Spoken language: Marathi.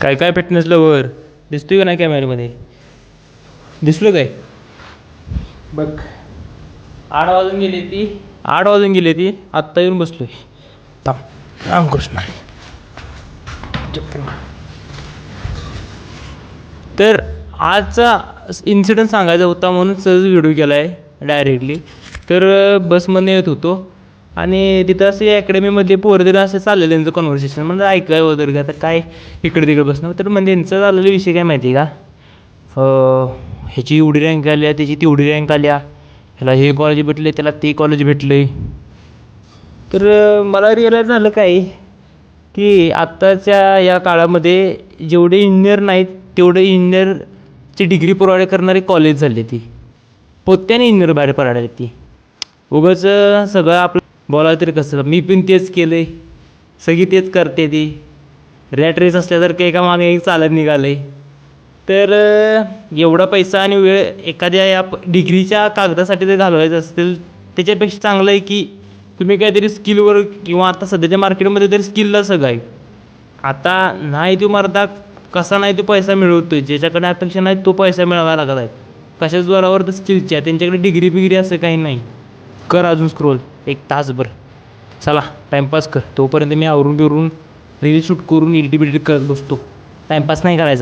काय काय फिटनेस लवर दिसतोय का नाही कॅमेऱ्यामध्ये? दिसलो काय बघ. 8 वाजून गेली ती आत्ता येऊन बसलोय. थांब रामकृष्ण. तर आजचा इन्सिडेंट सांगायचा होता म्हणून सहज व्हिडिओ केला आहे डायरेक्टली. तर बसमध्ये येत होतो आणि तिथं असे अकॅडमीमध्ये पोरं तिथं असं चाललेलं त्यांचं कॉन्व्हर्सेशन म्हणजे ऐकाय वगैरे आता काय इकडे तिकडे बसणं. तर म्हणजे त्यांचा झालेला विषय काय माहिती आहे का, ह्याची एवढी रँक आल्या त्याची तेवढी रँक आल्या, ह्याला हे कॉलेज भेटले त्याला ते कॉलेज भेटले. तर मला रिअलाईज झालं काय की आत्ताच्या या काळामध्ये जेवढे इंजिनियर नाहीत तेवढे इंजिनियरची डिग्री प्रोव्हाइड करणारी कॉलेज झाली ती. पोत्याने इंजिनियर बाहेर पडायला ती. उगाच सगळं आपलं बोलायला तरी कसं, मी पण तेच केलं आहे, सगळी तेच करते ती, रॅट रेस असल्यासारखं एका मागे एक चालत निघालं आहे. तर एवढा पैसा आणि वेळ एखाद्या या डिग्रीच्या कागदासाठी जर घालवायचं असेल त्याच्यापेक्षा चांगलं आहे की तुम्ही काहीतरी स्किलवर किंवा आता सध्याच्या मार्केटमध्ये तरी स्किलला सगळं आहे. आता नाही तो मर्दा कसा नाही तो पैसा मिळवतोय, ज्याच्याकडे अपेक्षा नाही तो पैसा मिळवायला लागत आहे. कशाच जोरावर तर स्किलच्या, त्यांच्याकडे डिग्री बिग्री असं काही नाही. कर अजून स्क्रोल 1 तासभर, चला टाईमपास कर. तोपर्यंत मी आवरून बिरून रील शूट करून एडिट बिडिट करत बसतो. टाईमपास नाही करायचा.